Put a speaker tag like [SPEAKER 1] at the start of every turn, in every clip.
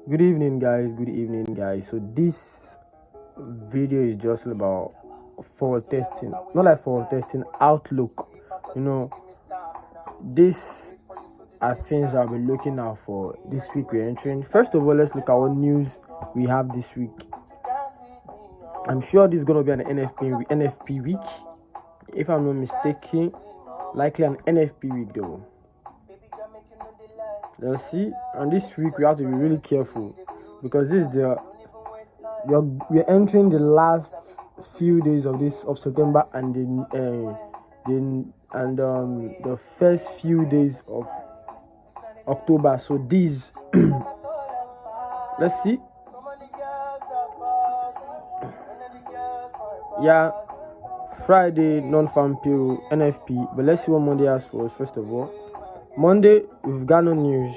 [SPEAKER 1] Good evening, guys. So this video is just about forward testing, not like forward testing, outlook. You know, this are things I'll be looking out for this week we're entering. First of all, let's look at what news we have this week. I'm sure this is gonna be an NFP week, if I'm not mistaken. Likely an NFP week though. Let's see. And this week we have to be really careful because this is we're entering the last few days of September and the first few days of October. So these let's see. Yeah, Friday non-farm payroll NFP, but let's see what Monday has for us. First of all, Monday we've got no news,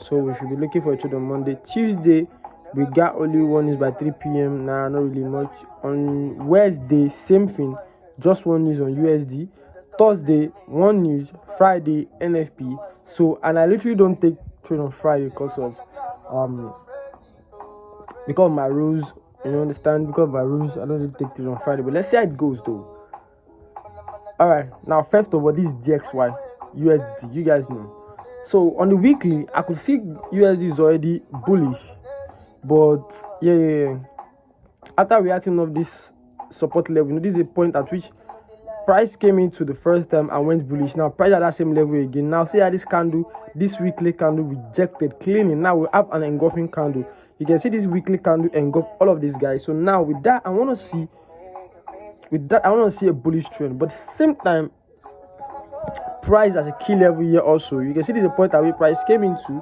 [SPEAKER 1] so we should be looking for it on Monday. Tuesday we got only one news by 3 p.m. Nah, not really much. On Wednesday, same thing, just one news on USD. Thursday, one news. Friday, NFP. So, and I literally don't take trade on Friday because of my rules. You understand? Because of my rules, I don't really take trade on Friday. But let's see how it goes though. Alright, now first of all, this is DXY USD. You guys know. So on the weekly, I could see USD is already bullish. But yeah. After reacting of this support level, this is a point at which price came into the first time and went bullish. Now price at that same level again. Now see how this weekly candle rejected cleaning. Now we have an engulfing candle. You can see this weekly candle engulf all of these guys. So now with that, I want to see a bullish trend. But at the same time, price as a key level here also. You can see this is a point at which price came into.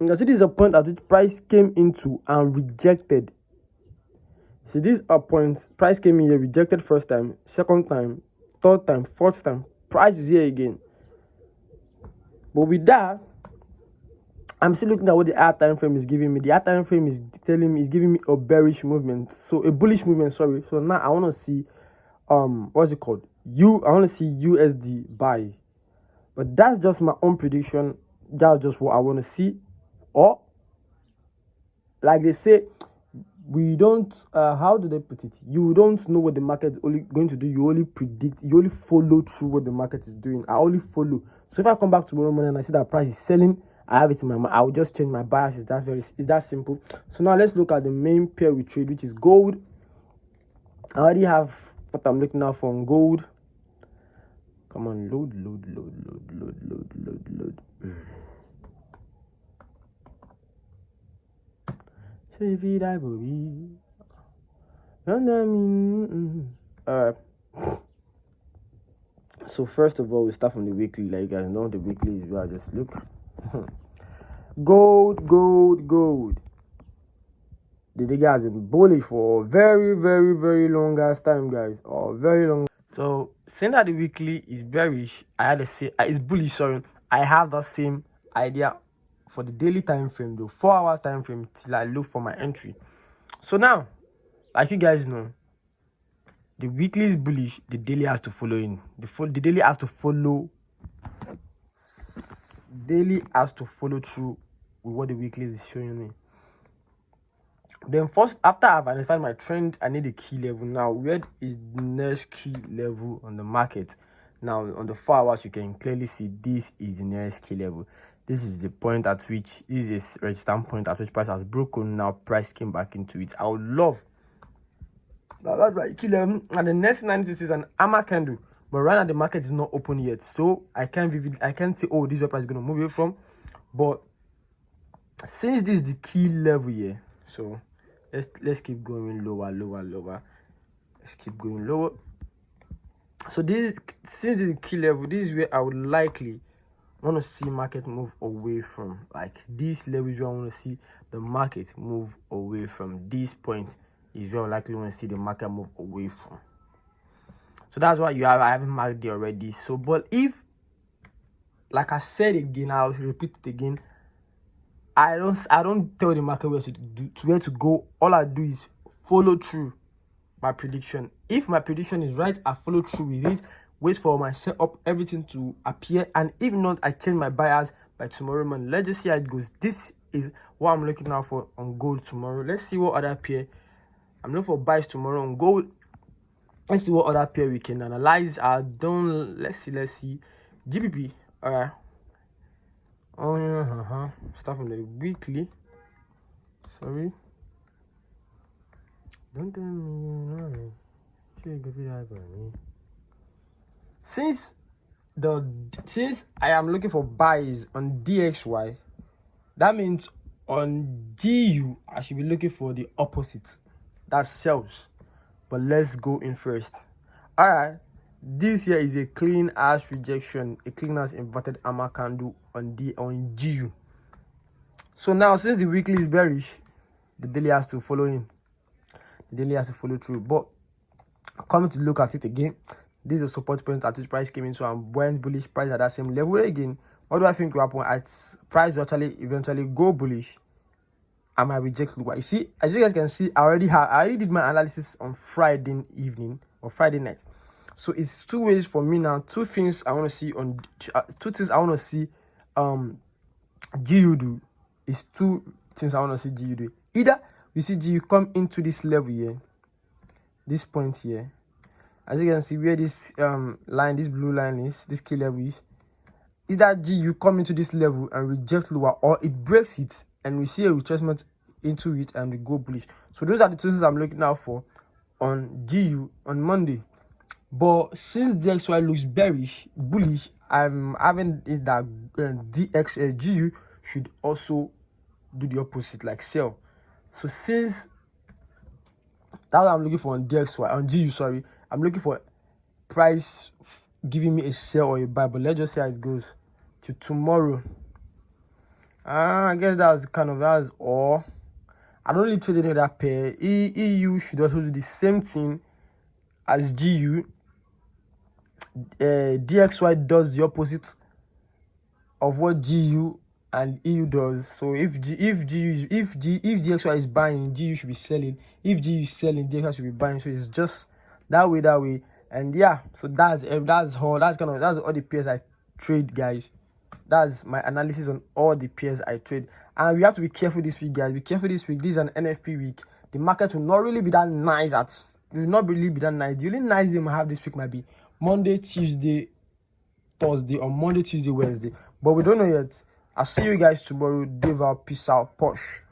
[SPEAKER 1] You can see this is a point at which price came into and rejected. See, these are points. Price came in here, rejected first time, second time, third time, fourth time. Price is here again. But with that, I'm still looking at what the higher time frame is giving me. The higher time frame is giving me a bearish movement. So a bullish movement, sorry. So now I want to see what's it called? I want to see USD buy. But that's just my own prediction. That's just what I want to see. Or like they say, we don't how do they put it? You don't know what the market is only going to do. You only predict, you only follow through what the market is doing. I only follow. So if I come back tomorrow morning and I see that price is selling, I have it in my mind, I will just change my biases. It's that simple. So now let's look at the main pair we trade, which is gold. I already have what I'm looking out for on gold. Come on, load. Alright. So first of all, we start from the weekly. Like you guys know, the weekly is where I just look. Gold. The nigga has been bullish for a very, very, very long ass time, guys. Very long. So saying that the weekly is bearish, I had to say it's bullish. Sorry, I have the same idea for the daily time frame, though 4 hours time frame till I look for my entry. So now, like you guys know, the weekly is bullish. The daily has to follow in. The daily has to follow. Daily has to follow through with what the weekly is showing me. Then first, after I've identified my trend, I need a key level. Now, where is the next key level on the market? Now, on the 4 hours, you can clearly see this is the nearest key level. This is the point at which, this is a resistance point at which price has broken. Now, price came back into it. I would love. Now, that's my key level. And the next 96 is an hammer candle. But right now, the market is not open yet. So, I can't say, oh, this is where price is going to move away from. But since this is the key level here, so let's keep going lower. Let's keep going lower. So since this is the key level, this is where I would likely want to see market move away from. Like this level is where I want to see the market move away from. This point is where I likely want to see the market move away from. So that's why I haven't marked it already. So but if, like I said again, I'll repeat it again, I don't tell the market where to go. All I do is follow through my prediction. If my prediction is right, I follow through with it, wait for my setup, everything to appear, and if not, I change my bias by tomorrow morning. Let's just see how it goes. This is what I'm looking out for on gold tomorrow. Let's see what other pair. I'm looking for buys tomorrow on gold. Let's see what other pair we can analyze. Let's see. GBP. Alright. Start from the weekly. Sorry. Don't tell me. Since I am looking for buys on DXY, that means on GU I should be looking for the opposite. That sells. But let's go in first. Alright. This here is a clean ass rejection, a clean ass inverted hammer candle on GU. So now, since the weekly is bearish, the daily has to follow in. The daily has to follow through. But coming to look at it again, this is a support point at which price came in. So I'm went bullish, price at that same level again. What do I think will happen? At price will actually eventually go bullish. I might reject lower. You see, as you guys can see, I already did my analysis on Friday evening or Friday night. So it's two ways for me now. Two things I want to see on GU do. It's two things I want to see GU do. Either we see GU come into this level here, this point here. As you can see where this line, this blue line is, this key level is. Either GU come into this level and reject lower, or it breaks it and we see a retracement into it and we go bullish. So those are the two things I'm looking out for on GU on Monday. But since DXY looks bullish, I'm having it that GU should also do the opposite, like sell. So since that's what I'm looking for on DXY, on GU, sorry, I'm looking for price giving me a sell or a buy. But let's just see how it goes to tomorrow. I guess that's all. I don't really trade any other pair. EU should also do the same thing as GU. DXY does the opposite of what GU and EU does. So if DXY is buying, GU should be selling. If GU is selling, DXY should be buying. So it's just that way. And yeah, so that's all the pairs I trade, guys. That's my analysis on all the pairs I trade. And we have to be careful this week, guys. Be careful this week. This is an NFP week. The market will not really be that nice. The only nice day we have this week might be Monday, Tuesday, Thursday, or Monday, Tuesday, Wednesday. But we don't know yet. I'll see you guys tomorrow. Dave out. Peace out. Posh.